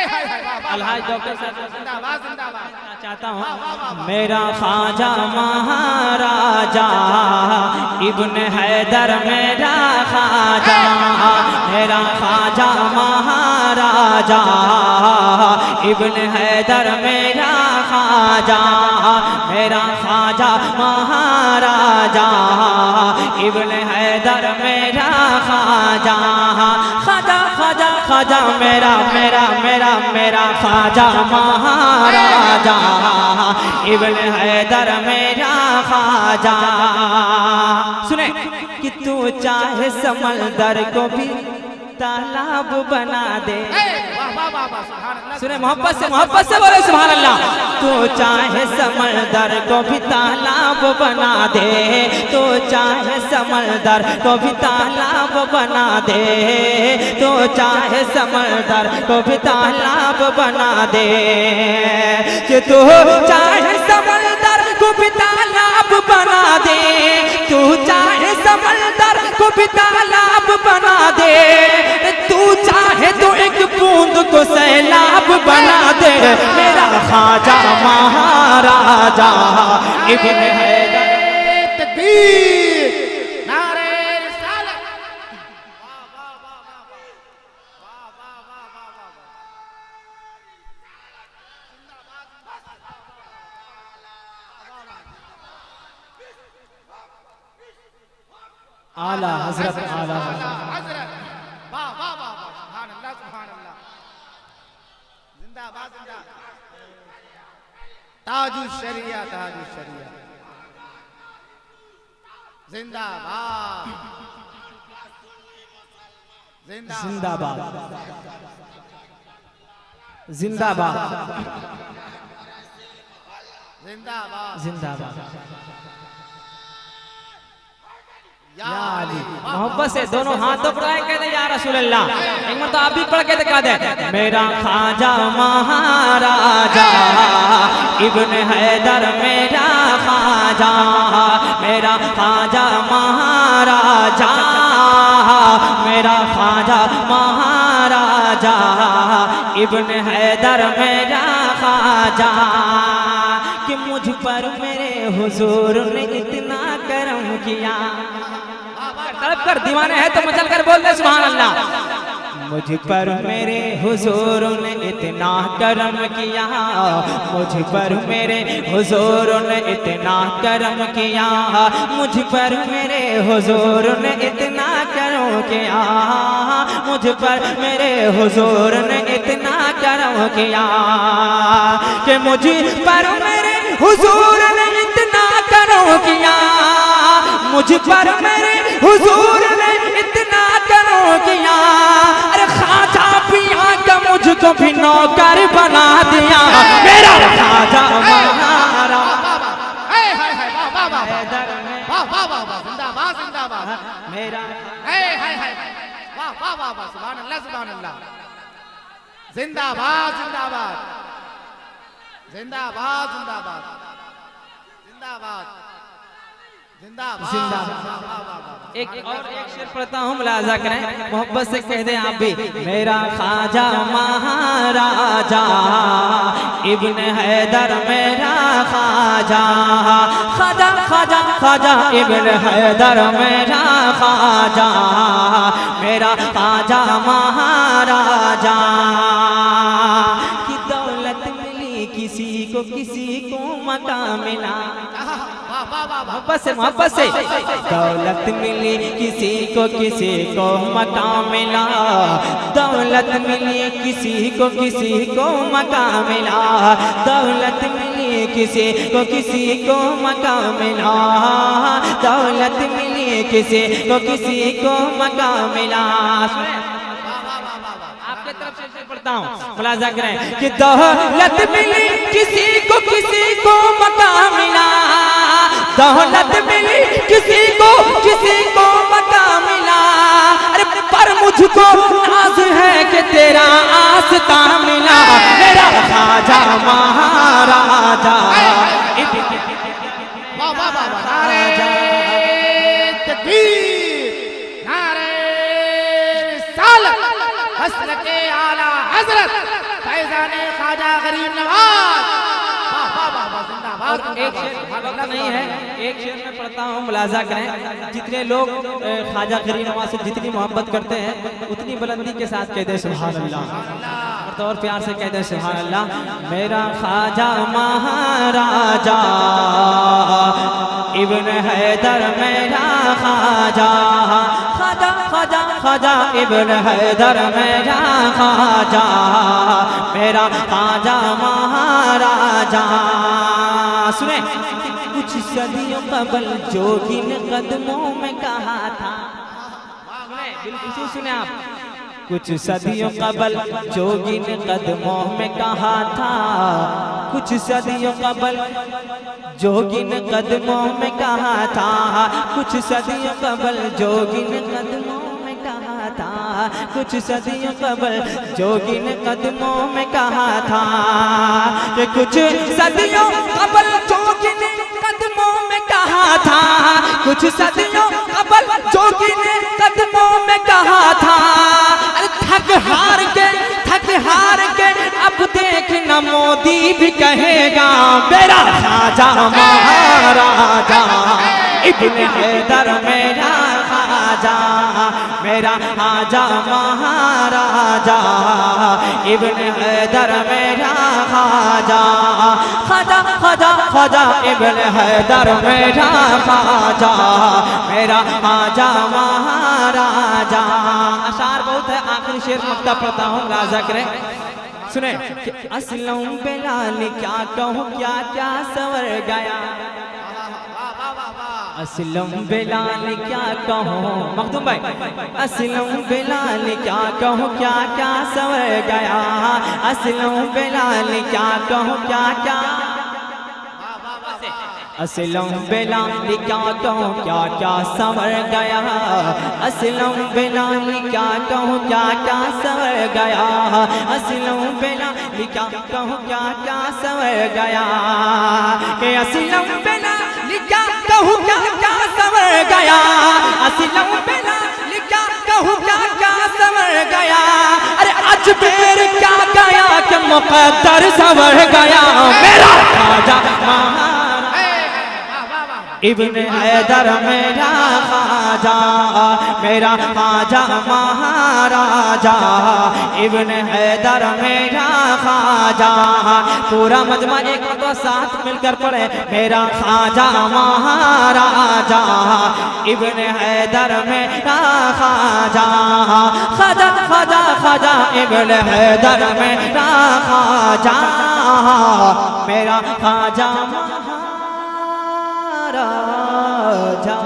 Alhaj doctor साहब चाहता हूँ मेरा ख्वाजा महाराजा इब्न हैदर मेरा ख्वाजा, मेरा ख्वाजा महाराजा इब्न हैदर मेरा ख्वाजा, मेरा ख्वाजा महाराजा इब्न हैदर मेरा ख्वाजा, ख्वाजा ख्वाजा ख्वाजा मेरा मेरा मेरा मेरा ख्वाजा महाराजा इब्न हैदर मेरा ख्वाजा। सुने कि तू चाहे समंदर को भी तालाब बना दे। सुने मोहब्बत से बोले सुभान अल्लाह। तू चाहे समंदर को भी तालाब बना दे, तू चाहे समंदर को भी तालाब बना दे, तू चाहे समंदर को भी तालाब बना दे, कि तू चाहे समंदर को भी तालाब बना दे, तू चाहे समंदर को भी तालाब बना दे, तू चाहे तो एक बूंद को सैलाब बना दे, मेरा ख्वाजा महाराजा इब्न हैदर। तकबीर नारे रिसालत। आला हजरत आला हजरत। वाह वाह वाह सुभान अल्लाह सुभान अल्लाह। जिंदाबाद जिंदाबाद। ताजु शरिया ताजु शरिया जिंदाबाद जिंदाबाद जिंदाबाद जिंदाबाद जिंदाबाद। मोहब्बत से दोनों हाथों पढ़ाए कहते या रसूल अल्लाह। एक बार तो आप भी पढ़ के दिखा दे। मेरा ख्वाजा महाराजा इब्न हैदर मेरा ख्वाजा, मेरा ख्वाजा महाराजा, मेरा ख्वाजा महाराजा इब्न हैदर मेरा ख्वाजा, कि मुझ पर मेरे हुजूर ने इतना करम किया। तड़प कर दीवाने हैं तो मचल कर बोल दे सुभान अल्लाह। मुझ पर मेरे हुजूर ने इतना करम किया, मुझ पर मेरे हुजूर ने इतना करम किया, मुझ पर मेरे हुजूर ने इतना करम किया, मुझ पर मेरे हुजूर ने इतना करम किया, कि मुझ पर मेरे हुजूर ने इतना करम किया, मुझ पर मेरे हुजूर ने इतना करम किया। अरे ख्वाजा पिया का मुझको भी नौकर बना दिया, मेरा ख्वाजा महाराजा। जिंदाबाद जिंदाबाद मेरा वाह वाह वाह वाह सुभान अल्लाह सुभान अल्लाह। जिंदाबाद जिंदाबाद जिंदाबाद जिंदाबाद जिंदाबाद जिंदाबाद। एक शेर पढ़ता हूँ मुलाजा करें, मोहब्बत से कह दें आप भी। मेरा ख्वाजा महाराजा इब्न हैदर मेरा ख्वाजा, ख्वाजा ख्वाजा ख्वाजा इब्न हैदर मेरा ख्वाजा, मेरा ख्वाजा महाराजा, की दौलत मिली किसी को मकाम मिला। मोहब्बत से दौलत मिली किसी को मकाम मिला, दौलत मिली किसी को मकाम मिला, दौलत मिली किसी को मकाम मिला, दौलत मिली किसी को मकाम मिला। आपके तरफ से पढ़ता हूँ मुलाजा करें, कि दौलत मिली किसी को मकाम मिला, दौलत मिली किसी को मकाम मिला। अरे पर मुझको नाज है कि तेरा आस्था मिला, मेरा ख्वाजा महाराजा। तकबीर नारे रिसालत हज़रत आला हज़रत फैजाने ख्वाजा गरीब नवाज। वाह वाह वाह वाह, जिंदाबाद। एक शेर भागवत नहीं है, एक शेर में पढ़ता हूँ, मुलाजा करें। जितने लोग ख्वाजा गरीब नवाज से जितनी मोहब्बत करते हैं उतनी बुलंदी के साथ कहते हैं सुभान अल्लाह, और प्यार से कहते हैं सुभान अल्लाह। मेरा ख्वाजा महाराजा इब्न हैदर मेरा ख्वाजा, ख्वाजा ख्वाजा ख्वाजा इब्न हैदर मेरा ख्वाजा, मेरा ख्वाजा महाराजा। सुने, कुछ सदियों कबल जोगी ने कदमों में कहा था, बिल्कुल सुने आप, कुछ सदियों कबल जोगी ने कदमों में कहा था, कुछ सदियों कबल जोगी ने कदमों में कहा था, कुछ सदियों कबल जोगी ने कदमों में कहा था, कुछ सदियों कबल जोगी ने कदमों में कहा था, कि कुछ सदियों कबल जोगी ने कदमों में कहा था, कुछ सदियों कबल जोगी ने कदमों में कहा था। अरे थक हार के अब देख न मोदी भी कहेगा मेरा ख्वाजा महाराजा इब्न हैदर मेरा ख्वाजा, मेरा ख्वाजा महाराजा इब्न हैदर मेरा ख्वाजा, ख्वाजा ख्वाजा ख्वाजा इब्न हैदर मेरा ख्वाजा, मेरा ख्वाजा महाराजा। अशार बहुत है, आखिरी शेर मक्ता पढ़ता हूँ, राजा करें। सुने, असलम बिलाल क्या कहूँ क्या क्या सवर गया, असलम बिलाल क्या कहूँ, मखदूम भाई, असलम बिलाल क्या कहूँ क्या क्या सवर गया, असलम बिलाल क्या कहूँ क्या क्या, असलम बिलाल क्या कहूँ क्या क्या संवर गया, असलम बिलाल क्या कहूँ क्या क्या संवर गया, असलम बिलाल क्या कहूँ क्या क्या संवर गया, के असलम बिलाल क्या कहूँ क्या क्या संवर गया, असलम बिलाल क्या कहूँ क्या क्या संवर गया। अरे अजमेर क्या गया कि मुकद्दर संवर गया, मेरा ख्वाजा इब्न हैदर मेरा ख्वाजा, मेरा ख्वाजा महाराजा इब्न हैदर मेरा ख्वाजा। पूरा मजमा एक तो साथ मिलकर पढ़े, मेरा ख्वाजा महाराजा इब्न हैदर मेरा ख्वाजा, ख्वाजा ख्वाजा ख्वाजा इब्न हैदर मेरा ख्वाजा, मेरा ख्वाजा महाराजा।